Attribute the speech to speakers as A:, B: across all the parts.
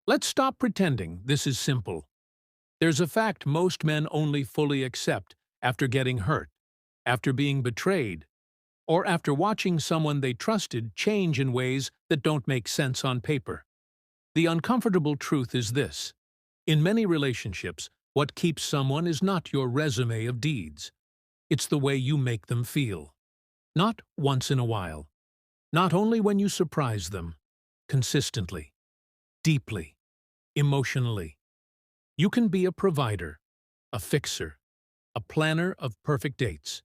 A: Let's stop pretending this is simple. There's a fact most men only fully accept after getting hurt, after being betrayed, or after watching someone they trusted change in ways that don't make sense on paper. The uncomfortable truth is this. In many relationships, what keeps someone is not your resume of deeds. It's the way you make them feel. Not once in a while. Not only when you surprise them. Consistently. Deeply. Emotionally. You can be a provider, a fixer, a planner of perfect dates.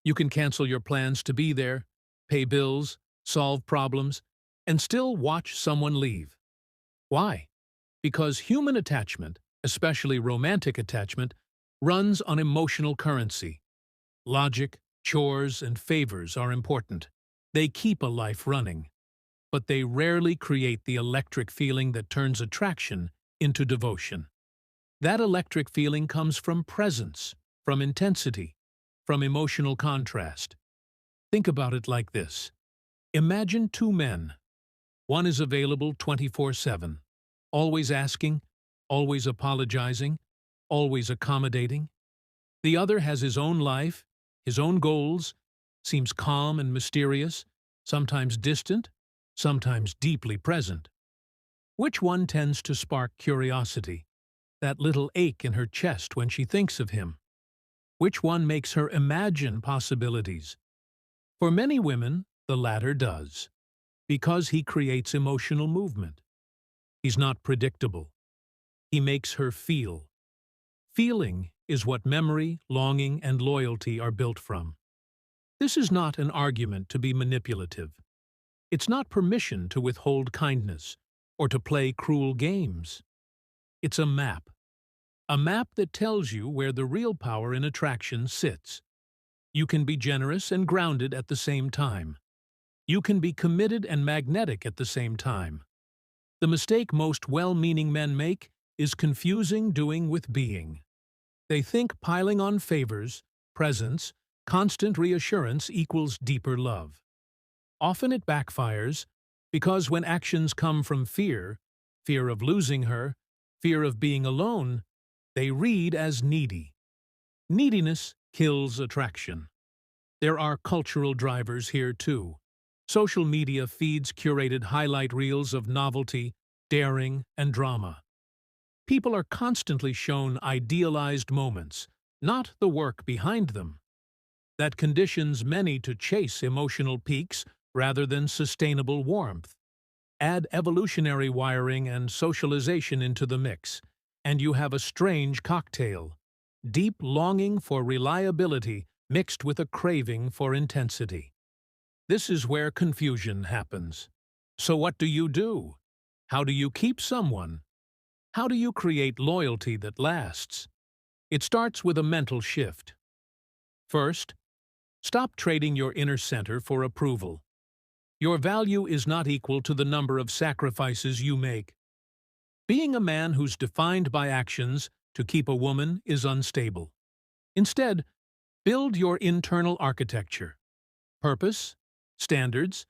A: You can cancel your plans to be there, pay bills, solve problems, and still watch someone leave. Why? Because human attachment, especially romantic attachment, runs on emotional currency. Logic, chores, and favors are important. They keep a life running. But they rarely create the electric feeling that turns attraction into devotion. That electric feeling comes from presence, from intensity, from emotional contrast. Think about it like this. Imagine two men. One is available 24/7, always asking, always apologizing, always accommodating. The other has his own life, his own goals, seems calm and mysterious, sometimes distant, sometimes deeply present. Which one tends to spark curiosity, that little ache in her chest when she thinks of him? Which one makes her imagine possibilities? For many women, the latter does, because he creates emotional movement. He's not predictable. He makes her feel. Feeling is what memory, longing, and loyalty are built from. This is not an argument to be manipulative. It's not permission to withhold kindness or to play cruel games. It's a map. A map that tells you where the real power in attraction sits. You can be generous and grounded at the same time. You can be committed and magnetic at the same time. The mistake most well-meaning men make is confusing doing with being. They think piling on favors, presence, constant reassurance equals deeper love. Often it backfires because when actions come from fear, fear of losing her, fear of being alone, they read as needy. Neediness kills attraction. There are cultural drivers here too. Social media feeds curated highlight reels of novelty, daring, and drama. People are constantly shown idealized moments, not the work behind them. That conditions many to chase emotional peaks rather than sustainable warmth. Add evolutionary wiring and socialization into the mix, and you have a strange cocktail. Deep longing for reliability mixed with a craving for intensity. This is where confusion happens. So what do you do? How do you keep someone? How do you create loyalty that lasts? It starts with a mental shift. First, stop trading your inner center for approval. Your value is not equal to the number of sacrifices you make. Being a man who's defined by actions to keep a woman is unstable. Instead, build your internal architecture, purpose, standards,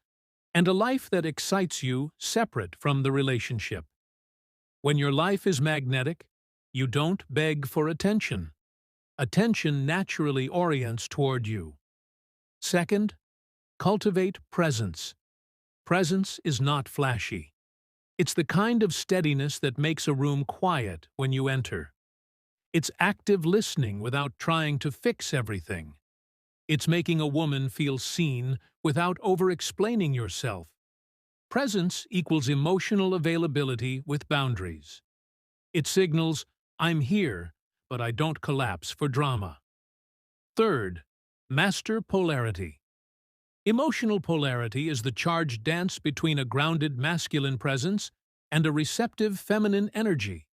A: and a life that excites you separate from the relationship. When your life is magnetic, you don't beg for attention. Attention naturally orients toward you. Second, cultivate presence. Presence is not flashy. It's the kind of steadiness that makes a room quiet when you enter. It's active listening without trying to fix everything. It's making a woman feel seen without over-explaining yourself. Presence equals emotional availability with boundaries. It signals, I'm here, but I don't collapse for drama. Third, master polarity. Emotional polarity is the charged dance between a grounded masculine presence and a receptive feminine energy.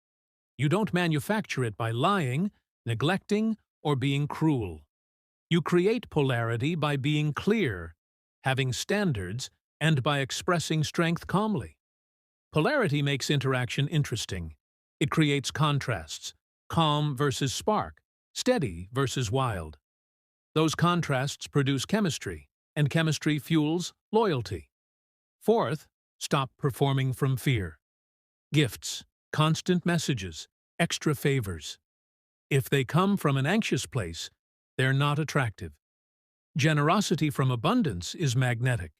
A: You don't manufacture it by lying, neglecting, or being cruel. You create polarity by being clear, having standards, and by expressing strength calmly. Polarity makes interaction interesting. It creates contrasts, calm versus spark, steady versus wild. Those contrasts produce chemistry, and chemistry fuels loyalty. Fourth, stop performing from fear. Gifts, constant messages, extra favors. If they come from an anxious place, they're not attractive. Generosity from abundance is magnetic.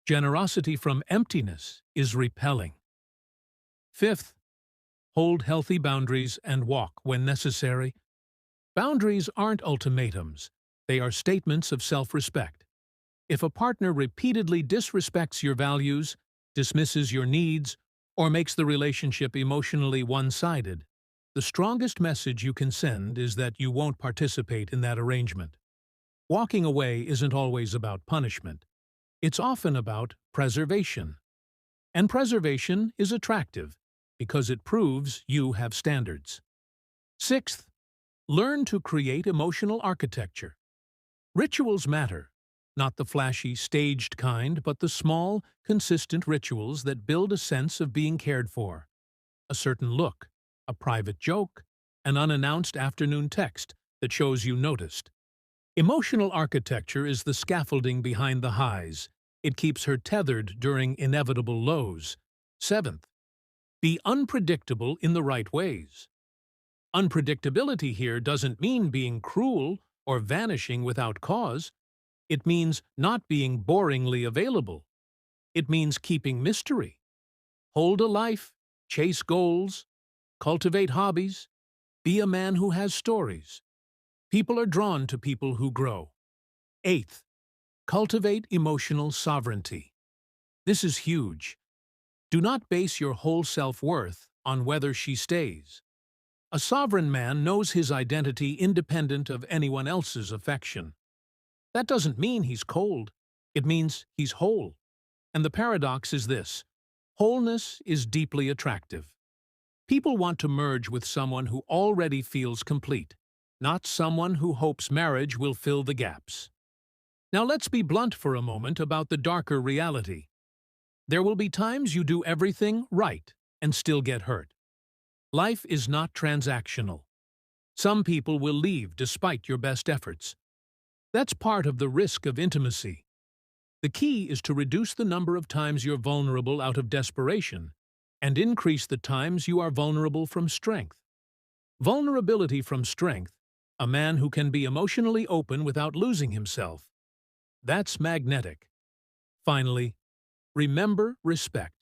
A: Generosity from emptiness is repelling. Fifth, hold healthy boundaries and walk when necessary. Boundaries aren't ultimatums. They are statements of self-respect. If a partner repeatedly disrespects your values, dismisses your needs, or makes the relationship emotionally one-sided, the strongest message you can send is that you won't participate in that arrangement. Walking away isn't always about punishment. It's often about preservation. And preservation is attractive because it proves you have standards. Sixth, learn to create emotional architecture. Rituals matter, not the flashy, staged kind, but the small, consistent rituals that build a sense of being cared for. A certain look, a private joke, an unannounced afternoon text that shows you noticed. Emotional architecture is the scaffolding behind the highs. It keeps her tethered during inevitable lows. Seventh, be unpredictable in the right ways. Unpredictability here doesn't mean being cruel or vanishing without cause. It means not being boringly available. It means keeping mystery. Hold a life, chase goals, cultivate hobbies, be a man who has stories. People are drawn to people who grow. Eighth, cultivate emotional sovereignty. This is huge. Do not base your whole self-worth on whether she stays. A sovereign man knows his identity independent of anyone else's affection. That doesn't mean he's cold. It means he's whole. And the paradox is this: wholeness is deeply attractive. People want to merge with someone who already feels complete, not someone who hopes marriage will fill the gaps. Now let's be blunt for a moment about the darker reality. There will be times you do everything right and still get hurt. Life is not transactional. Some people will leave despite your best efforts. That's part of the risk of intimacy. The key is to reduce the number of times you're vulnerable out of desperation and increase the times you are vulnerable from strength. Vulnerability from strength, a man who can be emotionally open without losing himself. That's magnetic. Finally, remember respect.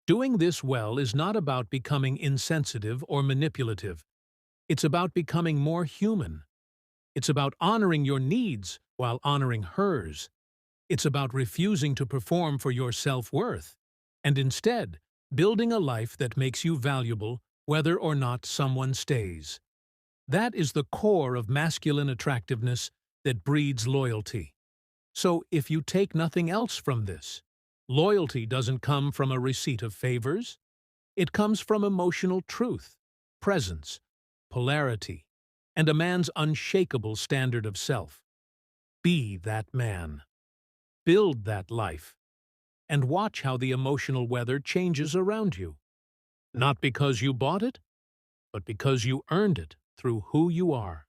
A: Doing this well is not about becoming insensitive or manipulative. It's about becoming more human. It's about honoring your needs while honoring hers. It's about refusing to perform for your self-worth, and instead, building a life that makes you valuable whether or not someone stays. That is the core of masculine attractiveness that breeds loyalty. So if you take nothing else from this, loyalty doesn't come from a receipt of favors. It comes from emotional truth, presence, polarity, and a man's unshakable standard of self. Be that man. Build that life. And watch how the emotional weather changes around you. Not because you bought it, but because you earned it through who you are.